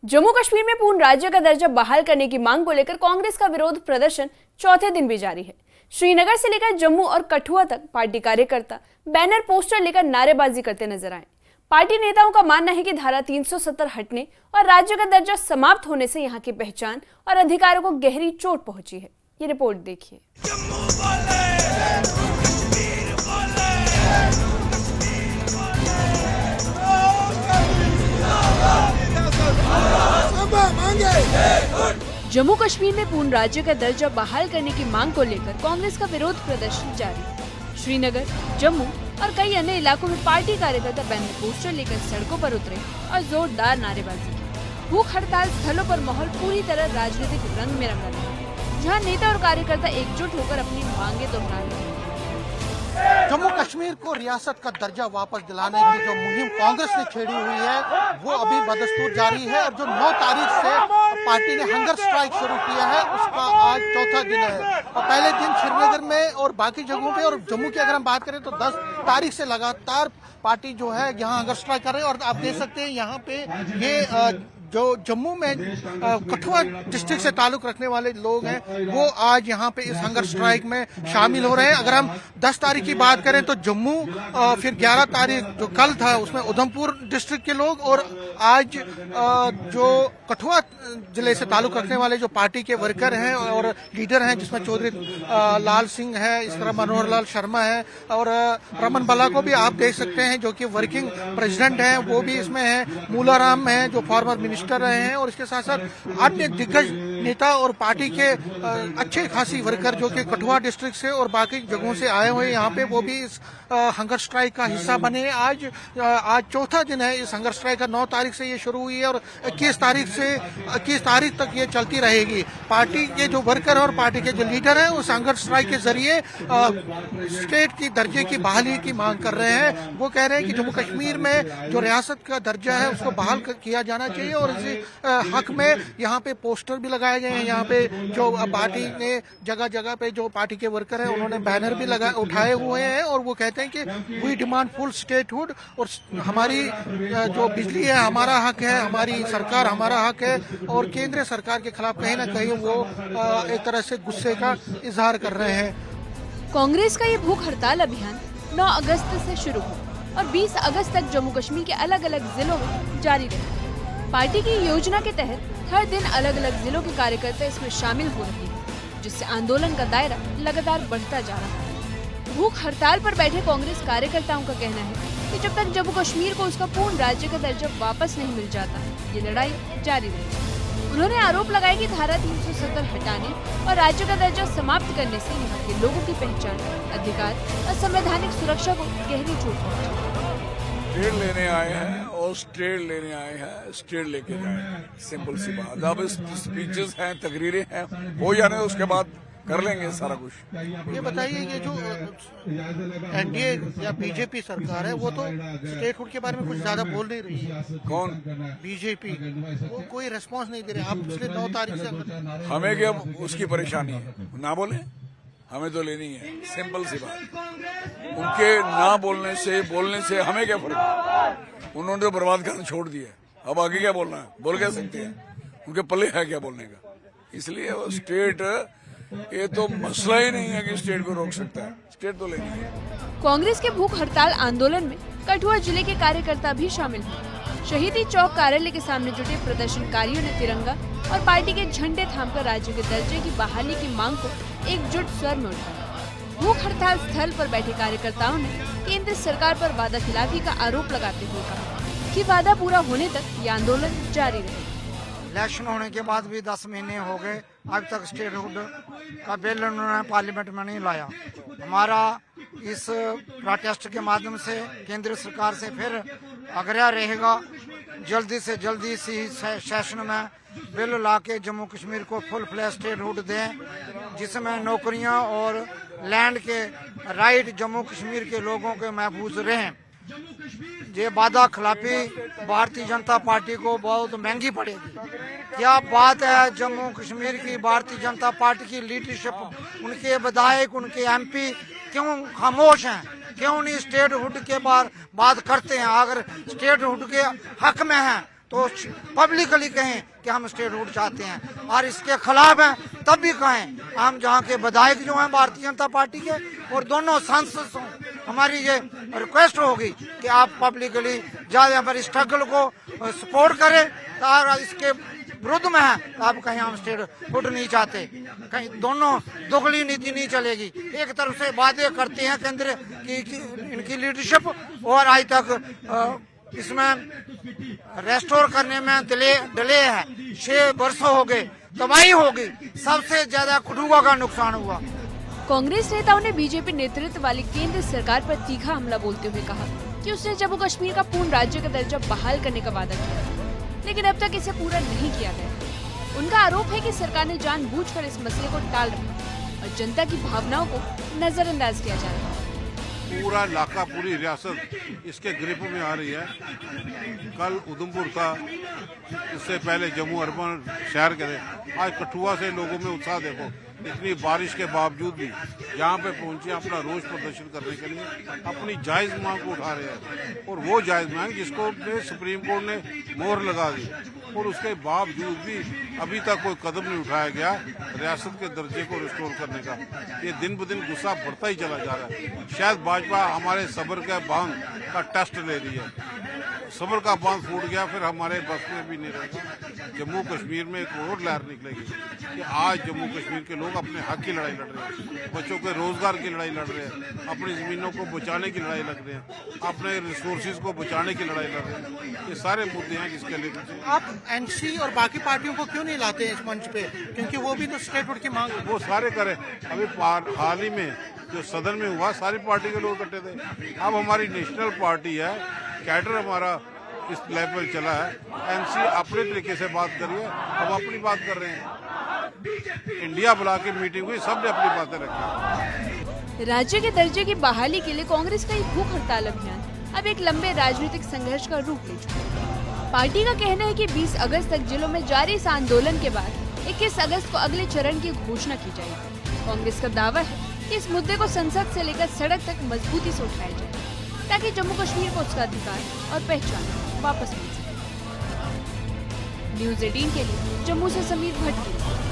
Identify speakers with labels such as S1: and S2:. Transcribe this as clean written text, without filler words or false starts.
S1: जम्मू कश्मीर में पूर्ण राज्य का दर्जा बहाल करने की मांग को लेकर कांग्रेस का विरोध प्रदर्शन चौथे दिन भी जारी है। श्रीनगर से लेकर जम्मू और कठुआ तक पार्टी कार्यकर्ता बैनर पोस्टर लेकर नारेबाजी करते नजर आए। पार्टी नेताओं का मानना है कि धारा 370 हटने और राज्य का दर्जा समाप्त होने से यहां की पहचान और अधिकारों को गहरी चोट पहुंची है। ये रिपोर्ट देखिए। जम्मू कश्मीर में पूर्ण राज्य का दर्जा बहाल करने की मांग को लेकर कांग्रेस का विरोध प्रदर्शन जारी है। श्रीनगर, जम्मू और कई अन्य इलाकों में पार्टी कार्यकर्ता बैनर पोस्टर लेकर सड़कों पर उतरे और जोरदार नारेबाजी की। भूख हड़ताल स्थलों पर माहौल पूरी तरह राजनीतिक रंग में रंगा था, जहां नेता और कार्यकर्ता एकजुट होकर अपनी मांगे दोहरा रहे हैं।
S2: जम्मू कश्मीर को रियासत का दर्जा वापस दिलाने की जो मुहिम कांग्रेस ने छेड़ी हुई है वो अभी बदस्तूर जारी है और जो 9 तारीख से पार्टी ने हंगर स्ट्राइक शुरू किया है उसका आज चौथा दिन है। और पहले दिन श्रीनगर में और बाकी जगहों पे और जम्मू की अगर हम बात करें तो 10 तारीख से लगातार पार्टी जो है यहाँ हंगर स्ट्राइक कर रही है। और आप देख सकते हैं यहाँ पे ये जो जम्मू में कठुआ डिस्ट्रिक्ट से ताल्लुक रखने वाले लोग हैं वो आज यहाँ पे इस हंगर स्ट्राइक में शामिल हो रहे हैं। अगर हम 10 तारीख की बात करें तो जम्मू, फिर 11 तारीख जो कल था उसमें उधमपुर डिस्ट्रिक्ट के लोग, और आज जो कठुआ जिले से ताल्लुक रखने वाले जो पार्टी के वर्कर हैं और लीडर हैं जिसमें चौधरी लाल सिंह है, इस तरह मनोहर लाल शर्मा है और रमन बला को भी आप देख सकते हैं जो कि वर्किंग प्रेसिडेंट हैं, वो भी इसमें है। मूलाराम है जो फॉर्मर मिनिस्टर रहे हैं और इसके साथ साथ अन्य दिग्गज नेता और पार्टी के अच्छे खासी वर्कर जो कि कठुआ डिस्ट्रिक्ट से और बाकी जगहों से आए हुए यहाँ पे वो भी इस हंगर स्ट्राइक का हिस्सा बने। आज चौथा दिन है इस हंगर स्ट्राइक का। 9 तारीख से ये शुरू हुई है और 21 तारीख तक ये चलती रहेगी। पार्टी के जो वर्कर और पार्टी के जो लीडर हैं उस हंगर स्ट्राइक के जरिए स्टेट की दर्जे की बहाली की मांग कर रहे हैं। वो कह रहे हैं कि जम्मू कश्मीर में जो रियासत का दर्जा है उसको बहाल किया जाना चाहिए और इसी हक में यहाँ पे पोस्टर भी लगाए गए हैं। यहाँ पे जो पार्टी ने जगह जगह पे जो पार्टी के वर्कर हैं उन्होंने बैनर भी उठाए हुए हैं और वो कहते हैं कि वी डिमांड फुल स्टेटहुड और हमारी जो बिजली है हमारा हक है, हमारी सरकार हमारा हक है। और केंद्र सरकार के खिलाफ कहीं ना कहीं वो एक तरह से गुस्से का इजहार कर रहे हैं।
S1: कांग्रेस का ये भूख हड़ताल अभियान 9 अगस्त से शुरू हुआ और 20 अगस्त तक जम्मू कश्मीर के अलग अलग जिलों में जारी रहा। पार्टी की योजना के तहत हर दिन अलग अलग जिलों के कार्यकर्ता इसमें शामिल हो रहे हैं, जिससे आंदोलन का दायरा लगातार बढ़ता जा रहा है। भूख हड़ताल पर बैठे कांग्रेस कार्यकर्ताओं का कहना है कि जब तक जम्मू कश्मीर को उसका पूर्ण राज्य का दर्जा वापस नहीं मिल जाता, ये लड़ाई जारी रहेगी। उन्होंने आरोप लगाया कि धारा 370 हटाने और राज्य का दर्जा समाप्त करने से यहाँ के लोगों की पहचान, अधिकार और संवैधानिक सुरक्षा को गहरी चोट पहुंची।
S3: स्टेट लेने आए हैं और स्टेट लेने आए हैं, स्टेट लेके जाए, सिंपल सी बात। अब स्पीचेस हैं, तकरीरें हैं, हो जाने उसके बाद कर लेंगे सारा कुछ।
S2: ये बताइए ये जो एनडीए या बीजेपी सरकार है वो तो स्टेटहुड के बारे में कुछ ज्यादा बोल नहीं रही है।
S3: कौन?
S2: बीजेपी। वो कोई रिस्पांस नहीं दे रहे। आप पिछले 9 तारीख से
S3: हमें क्या उसकी परेशानी है, ना बोले, हमें तो लेनी है, सिंपल सी बात। उनके ना बोलने से हमें क्या फर्क? उन्होंने तो बर्बाद करना छोड़ दिया, अब आगे क्या बोलना है? बोल क्या सकते हैं? उनके पल्ले है क्या बोलने का? इसलिए वो स्टेट, ये तो मसला ही नहीं है कि स्टेट को रोक सकता है, स्टेट तो लेनी है।
S1: कांग्रेस के भूख हड़ताल आंदोलन में कठुआ जिले के कार्यकर्ता भी शामिल हैं। शहीदी चौक कार्यालय के सामने जुटे प्रदर्शनकारियों ने तिरंगा और पार्टी के झंडे थामकर राज्य के दर्जे की बहाली की मांग को एकजुट स्वर में उठाया। भूख हड़ताल स्थल पर बैठे कार्यकर्ताओं ने केंद्र सरकार पर वादा खिलाफी का आरोप लगाते हुए कहा कि वादा पूरा होने तक ये आंदोलन जारी रहेगा।
S4: इलेक्शन होने के बाद भी 10 महीने हो गए, अब तक स्टेटहुड का बिल उन्होंने पार्लियामेंट में नहीं लाया। हमारा इस प्रोटेस्ट के माध्यम से केंद्र सरकार से फिर आग्रह रहेगा जल्दी से जल्दी इसी सेशन में बिल लाके जम्मू कश्मीर को फुल फ्लैश स्टेटहुड दें, जिसमें नौकरियां और लैंड के राइट जम्मू कश्मीर के लोगों के महफूज रहें। ये वादा खिलाफी भारतीय जनता पार्टी को बहुत महंगी पड़ेगी। क्या बात है, जम्मू कश्मीर की भारतीय जनता पार्टी की लीडरशिप, उनके विधायक, उनके एमपी क्यों खामोश हैं? क्यों नहीं स्टेटहुड के बार बात करते हैं? अगर स्टेटहुड के हक में हैं तो पब्लिकली कहें कि हम स्टेटहुड चाहते हैं और इसके खिलाफ हैं, तब भी कहें। हम जहाँ के विधायक जो हैं भारतीय जनता पार्टी के और दोनों सांसद, हमारी ये रिक्वेस्ट होगी कि आप पब्लिकली ज्यादा पर स्ट्रगल को सपोर्ट करें। और इसके विरुद्ध में है तो आप कहीं हम स्टेटहुड नहीं चाहते, कहीं दोनों दोगली नीति नहीं चलेगी। एक तरफ से वादे करते हैं केंद्र की इनकी लीडरशिप और आज तक इसमें रेस्टोर करने में डिले है। 6 वर्ष हो गए, तबाही हो गई, सबसे ज्यादा कठुआ का नुकसान हुआ।
S1: कांग्रेस नेताओं ने बीजेपी नेतृत्व वाली केंद्र सरकार पर तीखा हमला बोलते हुए कहा कि उसने जम्मू कश्मीर का पूर्ण राज्य का दर्जा बहाल करने का वादा किया, लेकिन अब तक इसे पूरा नहीं किया गया। उनका आरोप है कि सरकार ने जानबूझकर इस मसले को टाल रखा और जनता की भावनाओं को नजरअंदाज किया जा रहा है।
S5: पूरा इलाका, पूरी रियासत इसके ग्रिप में आ रही है। कल उधमपुर था, इससे पहले जम्मू अर्बन शहर के थे। आज कठुआ से लोगों में उत्साह देखो, इतनी बारिश के बावजूद भी यहाँ पे पहुंचे अपना रोष प्रदर्शन करने के लिए, अपनी जायज मांग को उठा रहे हैं। और वो जायज मांग जिसको सुप्रीम कोर्ट ने मोहर लगा दी, और उसके बावजूद भी अभी तक कोई कदम नहीं उठाया गया रियासत के दर्जे को रिस्टोर करने का। ये दिन ब दिन गुस्सा बढ़ता ही चला जा रहा है। शायद भाजपा हमारे सब्र के बांध का टेस्ट ले रही है। सब्र का बांध फूट गया, फिर हमारे बस में भी नहीं रहेगा। जम्मू कश्मीर में एक और लहर निकलेगी कि आज जम्मू कश्मीर के लोग अपने हक की लड़ाई लड़ रहे हैं, बच्चों के रोजगार की लड़ाई लड़ रहे हैं, अपनी जमीनों को बचाने की लड़ाई लड़ रहे हैं, अपने रिसोर्सेज को बचाने की लड़ाई लड़ रहे हैं। ये सारे मुद्दे हैं जिसके लिए
S2: आप एनसी और बाकी पार्टियों को क्यों नहीं लाते इस मंच पे, क्योंकि वो भी तो स्टेटहुड की मांग।
S5: वो सारे करें। अभी हाल ही में जो सदन में हुआ, सारी पार्टी के लोग इकट्ठे थे। अब हमारी नेशनल पार्टी है, कैडर हमारा इस लेवल चला है। एनसी अपने तरीके से बात करिए, हम अपनी बात कर रहे हैं। इंडिया बुला के मीटिंग हुई, सबने अपनी बातें रखी।
S1: राज्य के दर्जे की बहाली के लिए कांग्रेस का ये भूख हड़ताल अभियान अब एक लंबे राजनीतिक संघर्ष का रूप ले चुका है। पार्टी का कहना है कि 20 अगस्त तक जिलों में जारी इस आंदोलन के बाद 21 अगस्त को अगले चरण की घोषणा की जाएगी। कांग्रेस का दावा है कि इस मुद्दे को संसद से लेकर सड़क तक मजबूती से उठाया जाए, ताकि जम्मू कश्मीर को उसका अधिकार और पहचान वापस मिल सके। न्यूज़ 18 के लिए जम्मू से समीर भट्ट की रिपोर्ट।